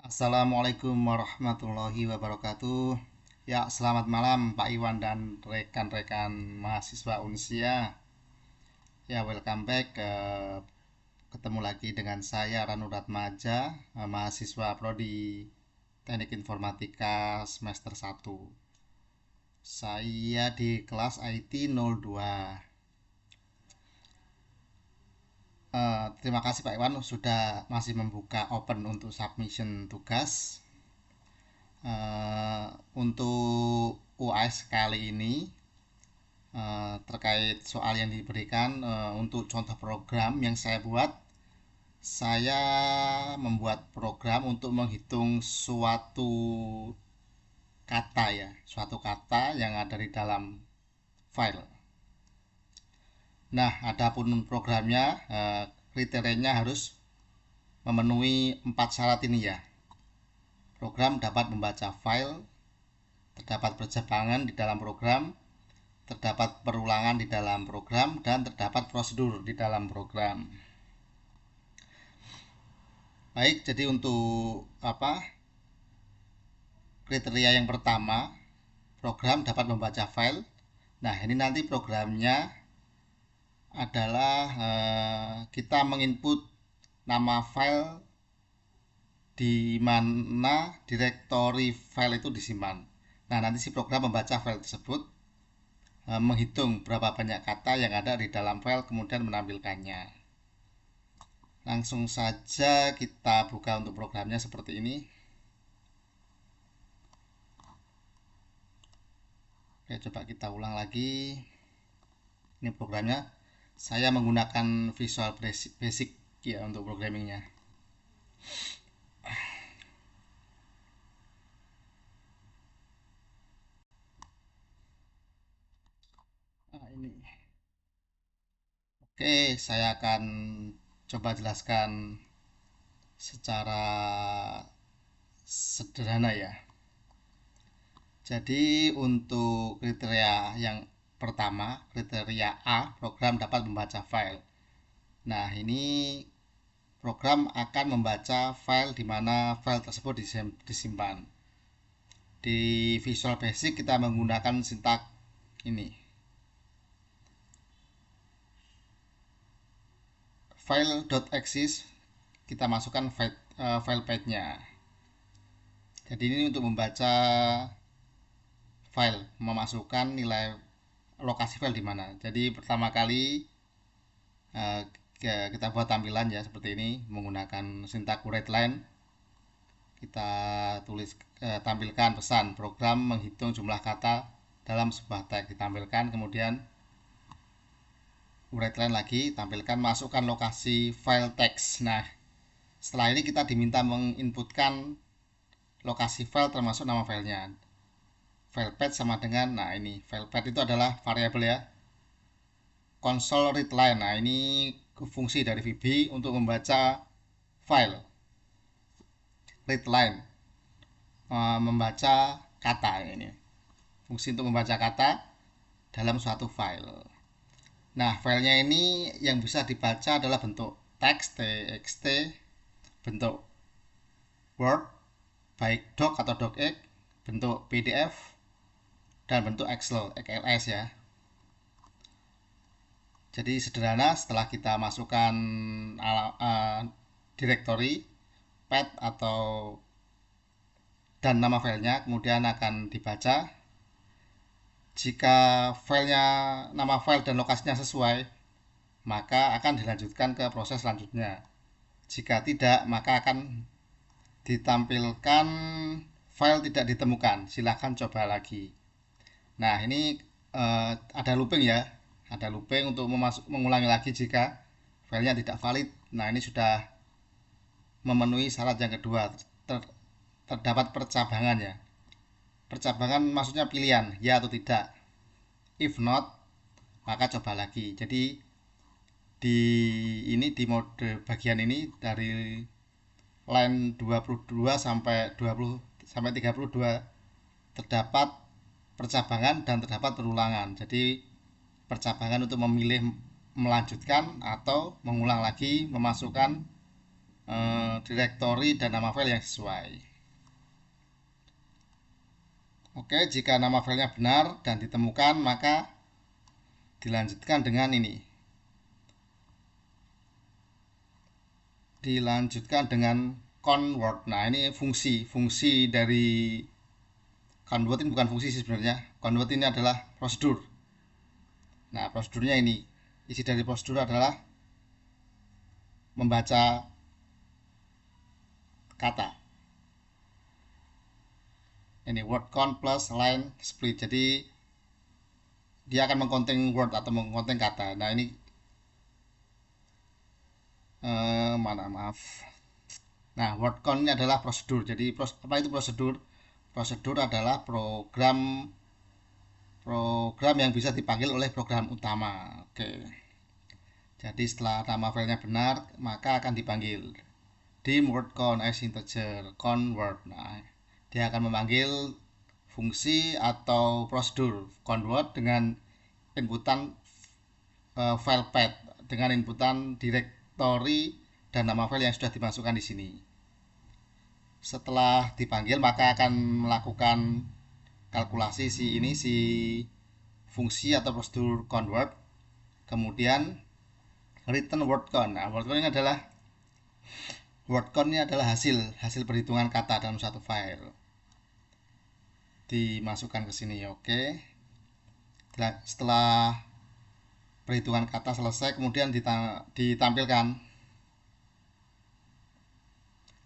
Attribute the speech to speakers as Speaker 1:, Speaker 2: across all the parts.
Speaker 1: Assalamualaikum warahmatullahi wabarakatuh. Ya, selamat malam Pak Iwan dan rekan-rekan mahasiswa Unsia. Ya, welcome back. Ketemu lagi dengan saya Ranu Ratmaja, mahasiswa Prodi Teknik Informatika semester 1. Saya di kelas IT 02. Terima kasih Pak Iwan sudah masih membuka open untuk submission tugas. Untuk UAS kali ini terkait soal yang diberikan untuk contoh program yang saya membuat program untuk menghitung suatu kata yang ada di dalam file. Nah, adapun programnya kriterianya harus memenuhi 4 syarat ini ya. Program dapat membaca file, terdapat percabangan di dalam program, terdapat perulangan di dalam program, dan terdapat prosedur di dalam program. Baik, jadi untuk kriteria yang pertama, program dapat membaca file. Nah, ini nanti programnya adalah kita menginput nama file di mana direktori file itu disimpan. Nah, nanti si program membaca file tersebut, menghitung berapa banyak kata yang ada di dalam file, kemudian menampilkannya. Langsung saja kita buka untuk programnya seperti ini. Oke, coba kita ulang lagi. Ini programnya. Saya menggunakan Visual Basic ya untuk programmingnya. Nah, ini. Oke, saya akan coba jelaskan secara sederhana ya. Jadi untuk kriteria yang pertama, kriteria A, program dapat membaca file. Nah, ini program akan membaca file di mana file tersebut disimpan. Di Visual Basic kita menggunakan sintak ini. File.exist kita masukkan file path-nya. Jadi ini untuk membaca file, memasukkan nilai lokasi file di mana. Jadi pertama kali kita buat tampilan ya seperti ini menggunakan sintak readline. Kita tampilkan pesan program menghitung jumlah kata dalam sebuah tag, ditampilkan, kemudian readline lagi, tampilkan, masukkan lokasi file text. Nah, setelah ini kita diminta menginputkan lokasi file termasuk nama filenya. File path sama dengan, nah ini file path itu adalah variabel ya, console readline. Nah, ini fungsi dari VB untuk membaca file. Readline membaca kata ini. Fungsi untuk membaca kata dalam suatu file. Nah, filenya ini yang bisa dibaca adalah bentuk teks, txt, bentuk Word, baik doc atau docx, bentuk PDF, dan bentuk Excel, XLS ya. Jadi sederhana, setelah kita masukkan directory, path atau dan nama filenya, kemudian akan dibaca. Jika filenya, nama file dan lokasinya sesuai, maka akan dilanjutkan ke proses selanjutnya. Jika tidak, maka akan ditampilkan file tidak ditemukan. Silahkan coba lagi. Nah, ini ada looping ya. Ada looping untuk mengulangi lagi jika filenya tidak valid. Nah, ini sudah memenuhi syarat yang kedua. Terdapat percabangan ya. Percabangan maksudnya pilihan, ya atau tidak. If not, maka coba lagi. Jadi di mode bagian ini dari line 22 sampai 20 sampai 32 terdapat percabangan dan terdapat perulangan. Jadi percabangan untuk memilih melanjutkan atau mengulang lagi memasukkan direktori dan nama file yang sesuai. Oke, jika nama filenya benar dan ditemukan, maka dilanjutkan dengan ini. Dilanjutkan dengan convert. Nah, ini fungsi dari convert ini bukan fungsi sih sebenarnya. Convert ini adalah prosedur. Nah, prosedurnya ini. Isi dari prosedur adalah membaca kata. Ini word count plus line split. Jadi dia akan mengcounting word atau mengcounting kata. Nah, ini mana maaf. Nah, word count ini adalah prosedur. Jadi apa itu prosedur? Prosedur adalah program yang bisa dipanggil oleh program utama. Oke. Jadi setelah nama filenya benar, maka akan dipanggil dim word count as integer convert. Nah, dia akan memanggil fungsi atau prosedur convert dengan inputan file path, dengan inputan direktori dan nama file yang sudah dimasukkan di sini. Setelah dipanggil, maka akan melakukan kalkulasi si fungsi atau prosedur convert, kemudian return word count. Nah, word count ini adalah hasil perhitungan kata dalam satu file. Dimasukkan ke sini, oke. Setelah perhitungan kata selesai, kemudian ditampilkan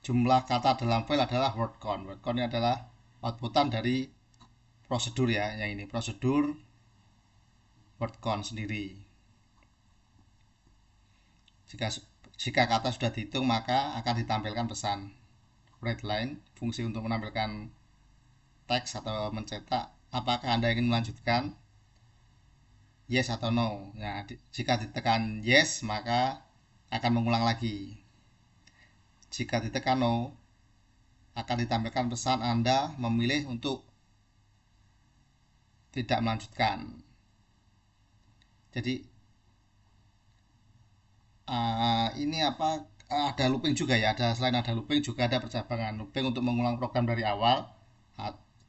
Speaker 1: jumlah kata dalam file adalah word count. Word count ini adalah outputan dari prosedur ya, yang ini prosedur word count sendiri. Jika kata sudah dihitung, maka akan ditampilkan pesan write line, fungsi untuk menampilkan teks atau mencetak. Apakah Anda ingin melanjutkan? Yes atau no. Nah, jika ditekan yes, maka akan mengulang lagi. Jika ditekan no, akan ditampilkan pesan Anda memilih untuk tidak melanjutkan. Jadi ini apa, ada looping juga ya, selain ada looping juga ada percabangan. Looping untuk mengulang program dari awal,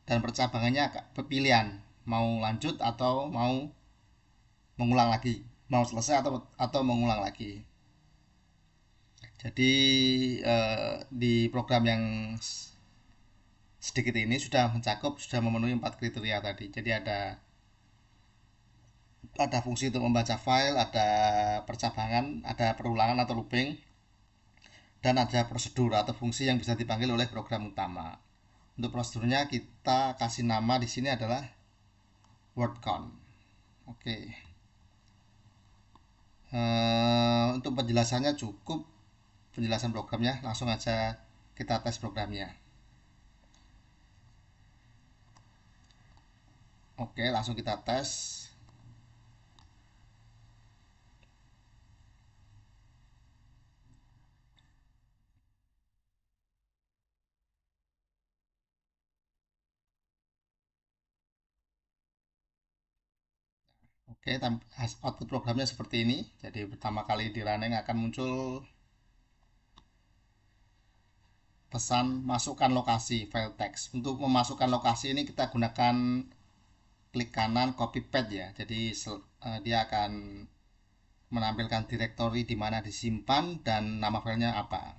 Speaker 1: dan percabangannya pilihan mau lanjut atau mau mengulang lagi, mau selesai atau mengulang lagi. Jadi di program yang sedikit ini sudah memenuhi 4 kriteria tadi. Jadi ada fungsi untuk membaca file, ada percabangan, ada perulangan atau looping, dan ada prosedur atau fungsi yang bisa dipanggil oleh program utama. Untuk prosedurnya kita kasih nama di sini adalah word count. Oke. Untuk penjelasannya cukup, penjelasan programnya, langsung aja kita tes programnya. Oke, langsung kita tes. Oke, output programnya seperti ini. Jadi pertama kali di running akan muncul pesan masukkan lokasi file text. Untuk memasukkan lokasi ini kita gunakan klik kanan copy path ya. Jadi dia akan menampilkan direktori di mana disimpan dan nama filenya apa.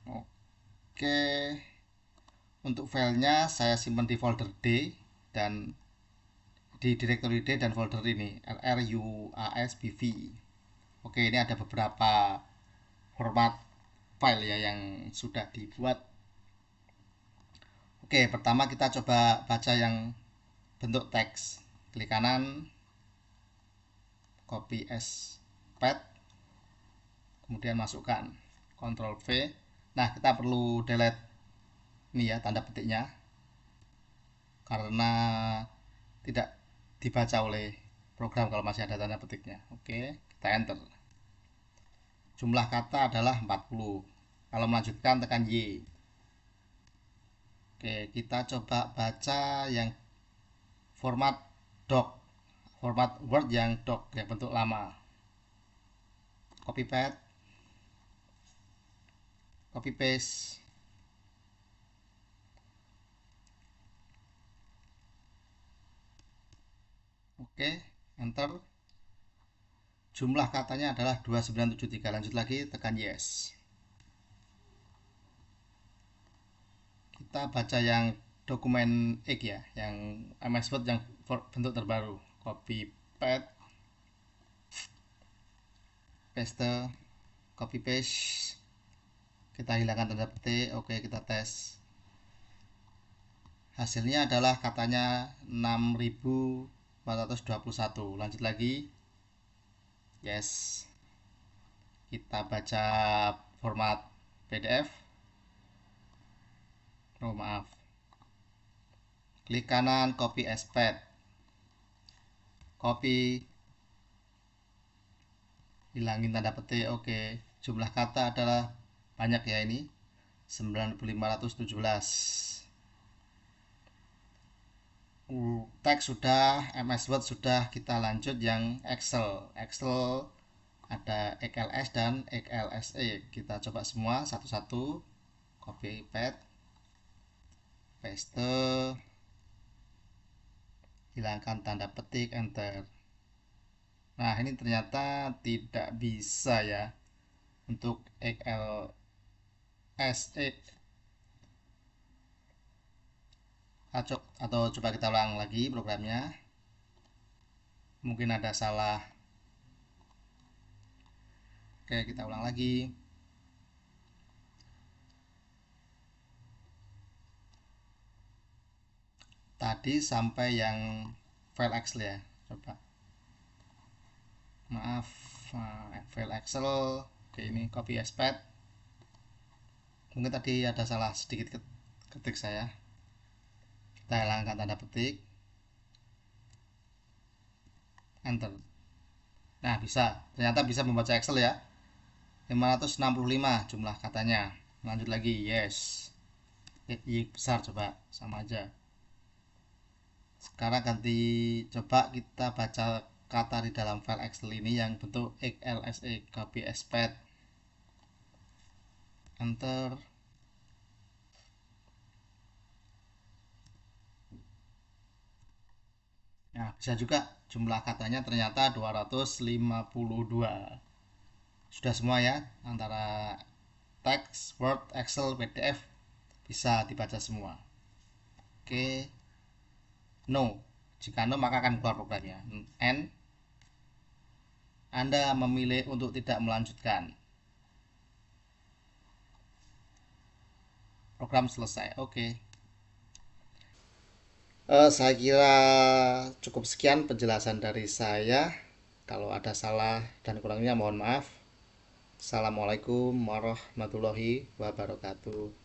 Speaker 1: Oke. Untuk filenya saya simpan di folder D dan di direktori D dan folder ini ruasbv. Oke, ini ada beberapa format file ya yang sudah dibuat. Oke, pertama kita coba baca yang bentuk teks. Klik kanan, copy as path, kemudian masukkan Ctrl V. Nah, kita perlu delete ini ya tanda petiknya karena tidak dibaca oleh program kalau masih ada tanda petiknya. Oke, kita enter. Jumlah kata adalah 40. Kalau melanjutkan tekan Y. Oke, kita coba baca yang format doc, format Word yang doc, yang bentuk lama. copy paste, copy paste. Oke, enter. Jumlah katanya adalah 2973. Lanjut lagi, tekan yes. Kita baca yang dokumen X ya, yang MS Word yang bentuk terbaru. Copy paste, paste, copy paste. Kita hilangkan tanda petik. Oke, kita tes. Hasilnya adalah katanya 6421. Lanjut lagi. Yes. Kita baca format PDF. Oh, maaf. Klik kanan, copy as paste. Copy. Hilangin tanda petik. Oke. Jumlah kata adalah banyak ya ini. 9517. Teks sudah, MS Word sudah, kita lanjut yang Excel. Excel ada XLS dan XLSE. Kita coba semua satu-satu. Copy paste, paste, hilangkan tanda petik, enter. Nah, ini ternyata tidak bisa ya untuk XLSE. Atau coba kita ulang lagi programnya. Mungkin ada salah. Oke, kita ulang lagi. Tadi sampai yang file Excel ya. Coba. Maaf, file Excel. Oke, ini copy as paste. Mungkin tadi ada salah sedikit ketik saya. Kita hilangkan tanda petik, enter. Nah, ternyata bisa membaca Excel ya. 565 jumlah katanya. Lanjut lagi, yes. Y besar, coba sama aja. Sekarang ganti, coba kita baca kata di dalam file Excel ini yang bentuk XLSE, copy as paste, enter. Nah, bisa juga jumlah katanya ternyata 252. Sudah semua ya, antara teks, Word, Excel, PDF bisa dibaca semua. Oke. No. Jika no, maka akan keluar programnya. N. Anda memilih untuk tidak melanjutkan. Program selesai. Oke. Saya kira cukup sekian penjelasan dari saya. Kalau ada salah dan kurangnya mohon maaf. Assalamualaikum warahmatullahi wabarakatuh.